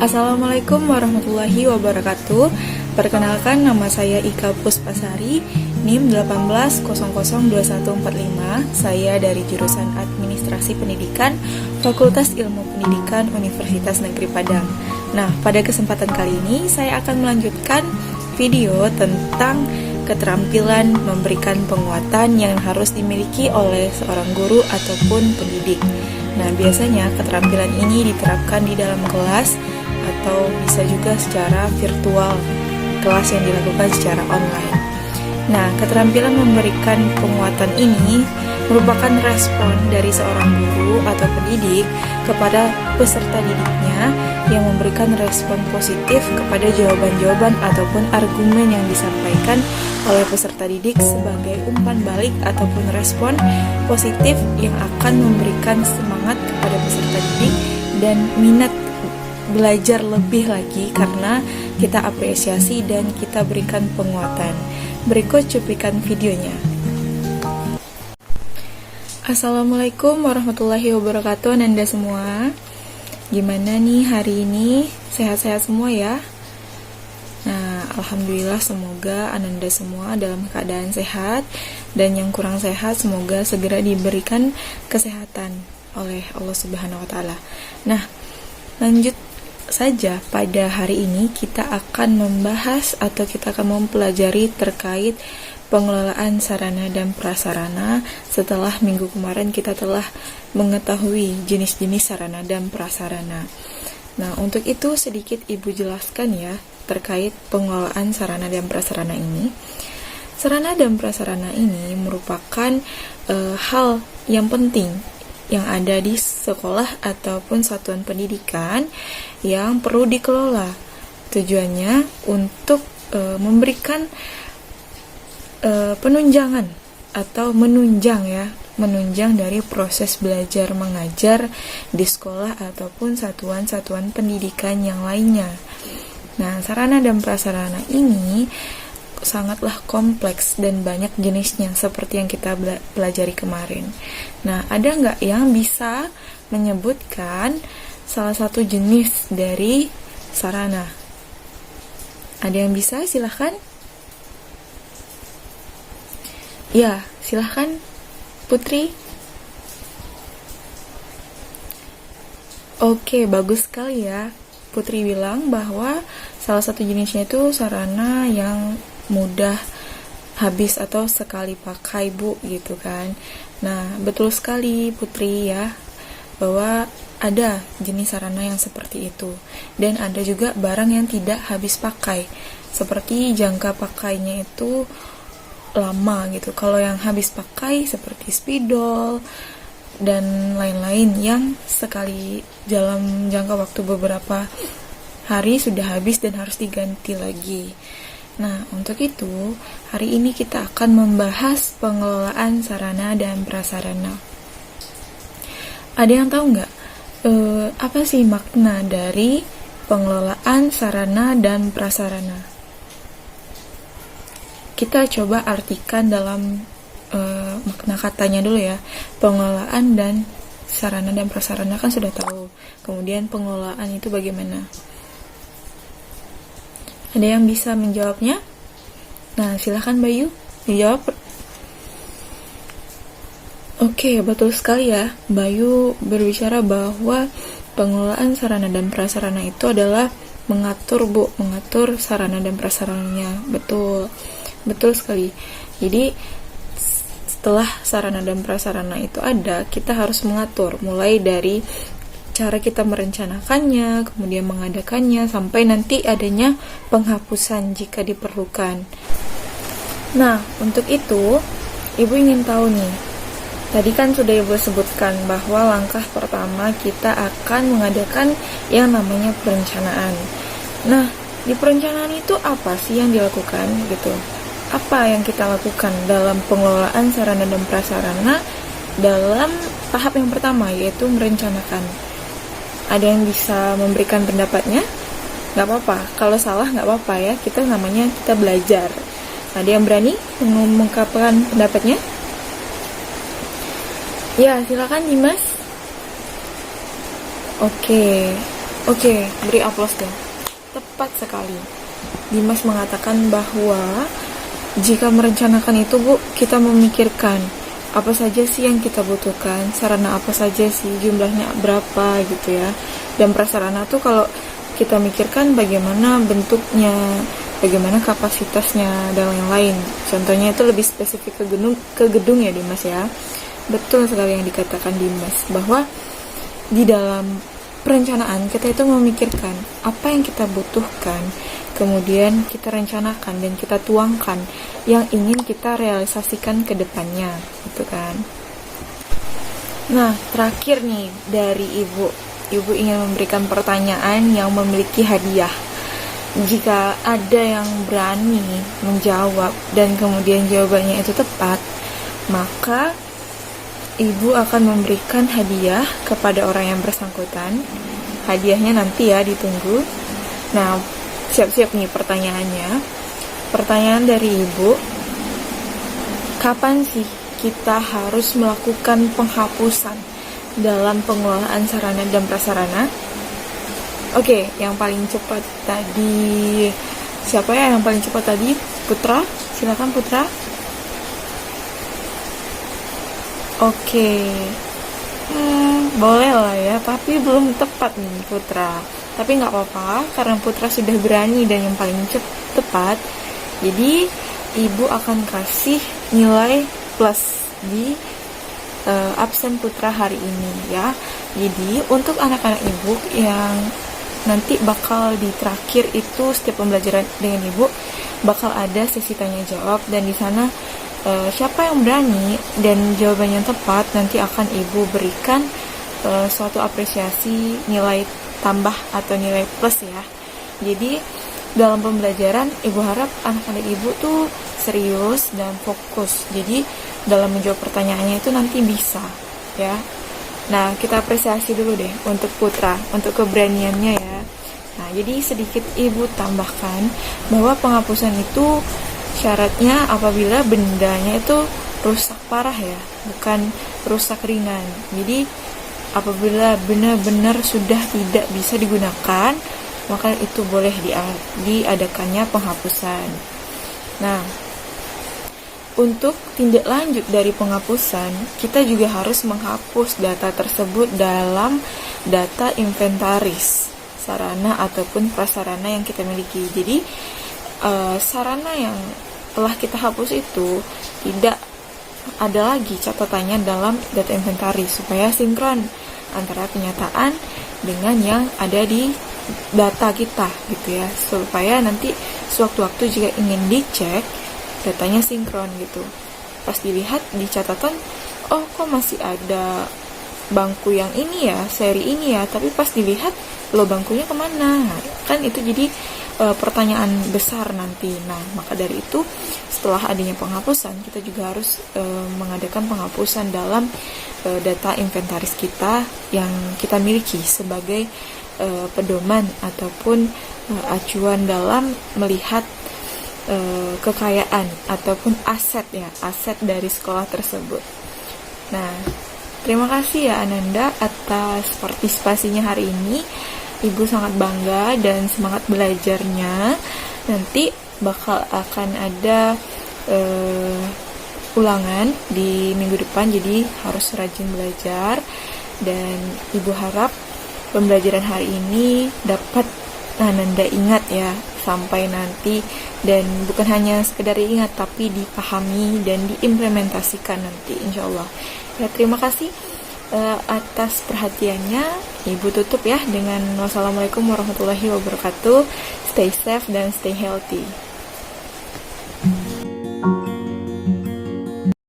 Assalamualaikum warahmatullahi wabarakatuh. Perkenalkan, nama saya Ika Puspasari, NIM 18002145. Saya dari jurusan Administrasi Pendidikan, Fakultas Ilmu Pendidikan Universitas Negeri Padang. Nah, pada kesempatan kali ini saya akan melanjutkan video tentang keterampilan memberikan penguatan yang harus dimiliki oleh seorang guru ataupun pendidik. Nah, biasanya keterampilan ini diterapkan di dalam kelas atau bisa juga secara virtual, kelas yang dilakukan secara online. Nah, keterampilan memberikan penguatan ini merupakan respon dari seorang guru atau pendidik kepada peserta didiknya yang memberikan respon positif kepada jawaban-jawaban ataupun argumen yang disampaikan oleh peserta didik sebagai umpan balik ataupun respon positif yang akan memberikan semangat kepada peserta didik dan minat belajar lebih lagi karena kita apresiasi dan kita berikan penguatan. Berikut cuplikan videonya. Assalamualaikum warahmatullahi wabarakatuh Anda semua. Gimana nih hari ini? Sehat-sehat semua ya? Nah, alhamdulillah semoga Ananda semua dalam keadaan sehat, dan yang kurang sehat semoga segera diberikan kesehatan oleh Allah Subhanahu wa taala. Nah, lanjut saja, pada hari ini kita akan membahas atau kita akan mempelajari terkait pengelolaan sarana dan prasarana setelah minggu kemarin kita telah mengetahui jenis-jenis sarana dan prasarana. Nah, untuk itu sedikit Ibu jelaskan ya terkait pengelolaan sarana dan prasarana ini. Sarana dan prasarana ini merupakan hal yang penting yang ada di sekolah ataupun satuan pendidikan yang perlu dikelola. Tujuannya untuk memberikan penunjangan atau menunjang dari proses belajar mengajar di sekolah ataupun satuan-satuan pendidikan yang lainnya. Nah, sarana dan prasarana ini sangatlah kompleks dan banyak jenisnya seperti yang kita pelajari kemarin. Nah, ada nggak yang bisa menyebutkan salah satu jenis dari sarana? Ada yang bisa? Silahkan. Ya, silahkan Putri. Oke, bagus sekali ya. Putri bilang bahwa salah satu jenisnya itu sarana yang mudah habis atau sekali pakai, Bu, gitu kan. Nah, betul sekali Putri ya, bahwa ada jenis sarana yang seperti itu. Dan ada juga barang yang tidak habis pakai, seperti jangka pakainya itu lama gitu. Kalau yang habis pakai seperti spidol dan lain-lain yang sekali dalam jangka waktu beberapa hari sudah habis dan harus diganti lagi. Nah, untuk itu, hari ini kita akan membahas pengelolaan sarana dan prasarana. Ada yang tahu nggak apa sih makna dari pengelolaan sarana dan prasarana? Kita coba artikan dalam makna katanya dulu ya. Pengelolaan dan sarana dan prasarana kan sudah tahu. Kemudian pengelolaan itu bagaimana? Ada yang bisa menjawabnya? Nah, silahkan Bayu dijawab. Oke, betul sekali ya. Bayu berbicara bahwa pengelolaan sarana dan prasarana itu adalah mengatur sarana dan prasarananya. Betul sekali. Jadi setelah sarana dan prasarana itu ada, kita harus mengatur mulai dari cara kita merencanakannya, kemudian mengadakannya, sampai nanti adanya penghapusan jika diperlukan. Nah, untuk itu, Ibu ingin tahu nih, tadi kan sudah Ibu sebutkan bahwa langkah pertama kita akan mengadakan yang namanya perencanaan. Nah, di perencanaan itu apa sih yang dilakukan gitu? Apa yang kita lakukan dalam pengelolaan sarana dan prasarana dalam tahap yang pertama, yaitu merencanakan? Ada yang bisa memberikan pendapatnya? Nggak apa-apa, kalau salah nggak apa-apa ya, kita belajar. Ada yang berani mengungkapkan pendapatnya? Ya, silakan Dimas. Oke, Oke, beri aplaus dong. Tepat sekali. Dimas mengatakan bahwa jika merencanakan itu, Bu, kita memikirkan apa saja sih yang kita butuhkan, sarana apa saja sih, jumlahnya berapa gitu ya. Dan prasarana tuh kalau kita mikirkan bagaimana bentuknya, bagaimana kapasitasnya, dan lain-lain. Contohnya itu lebih spesifik ke gedung ya Dimas ya. Betul sekali yang dikatakan Dimas, bahwa di dalam perencanaan kita itu memikirkan apa yang kita butuhkan, kemudian kita rencanakan dan kita tuangkan yang ingin kita realisasikan ke depannya, gitu kan. Nah, terakhir nih dari Ibu ingin memberikan pertanyaan yang memiliki hadiah. Jika ada yang berani menjawab dan kemudian jawabannya itu tepat, maka Ibu akan memberikan hadiah kepada orang yang bersangkutan. Hadiahnya nanti ya, ditunggu. Nah, siap-siap nih pertanyaannya. Pertanyaan dari Ibu, kapan sih kita harus melakukan penghapusan dalam pengelolaan sarana dan prasarana? Oke, yang paling cepat tadi, siapa ya yang paling cepat tadi? Putra, silakan Putra. Oke, boleh lah ya, tapi belum tepat nih Putra. Tapi nggak apa-apa, karena Putra sudah berani dan yang paling tepat. Jadi Ibu akan kasih nilai plus di absen Putra hari ini ya. Jadi untuk anak-anak Ibu yang nanti bakal di terakhir itu setiap pembelajaran dengan Ibu bakal ada sesi tanya jawab, dan di sana siapa yang berani dan jawabannya tepat nanti akan Ibu berikan suatu apresiasi nilai tambah atau nilai plus ya. Jadi dalam pembelajaran Ibu harap anak-anak Ibu tuh serius dan fokus. Jadi dalam menjawab pertanyaannya itu nanti bisa ya. Nah, kita apresiasi dulu deh untuk Putra, untuk keberaniannya ya. Nah, jadi sedikit Ibu tambahkan bahwa penghapusan itu syaratnya apabila bendanya itu rusak parah ya, bukan rusak ringan. Jadi apabila benar-benar sudah tidak bisa digunakan, maka itu boleh diadakannya penghapusan. Nah, untuk tindak lanjut dari penghapusan, kita juga harus menghapus data tersebut dalam data inventaris sarana ataupun prasarana yang kita miliki. Jadi sarana yang telah kita hapus itu tidak ada lagi catatannya dalam data inventaris, supaya sinkron antara kenyataan dengan yang ada di data kita gitu ya, supaya nanti sewaktu-waktu jika ingin dicek datanya sinkron gitu. Pas dilihat di catatan, oh kok masih ada bangku yang ini ya, seri ini ya, tapi pas dilihat lo bangkunya kemana, kan itu jadi pertanyaan besar nanti. Nah, maka dari itu setelah adanya penghapusan, kita juga harus mengadakan penghapusan dalam data inventaris kita yang kita miliki sebagai pedoman ataupun acuan dalam melihat kekayaan ataupun aset ya, aset dari sekolah tersebut. Nah, terima kasih ya Ananda atas partisipasinya hari ini. Ibu sangat bangga dan semangat belajarnya. Nanti bakal akan ada ulangan di minggu depan, jadi harus rajin belajar. Dan Ibu harap pembelajaran hari ini dapat Ananda ingat ya sampai nanti, dan bukan hanya sekedar ingat tapi dipahami dan diimplementasikan nanti insyaallah. Ya, terima kasih atas perhatiannya. Ibu tutup ya dengan wassalamualaikum warahmatullahi wabarakatuh. Stay safe dan stay healthy.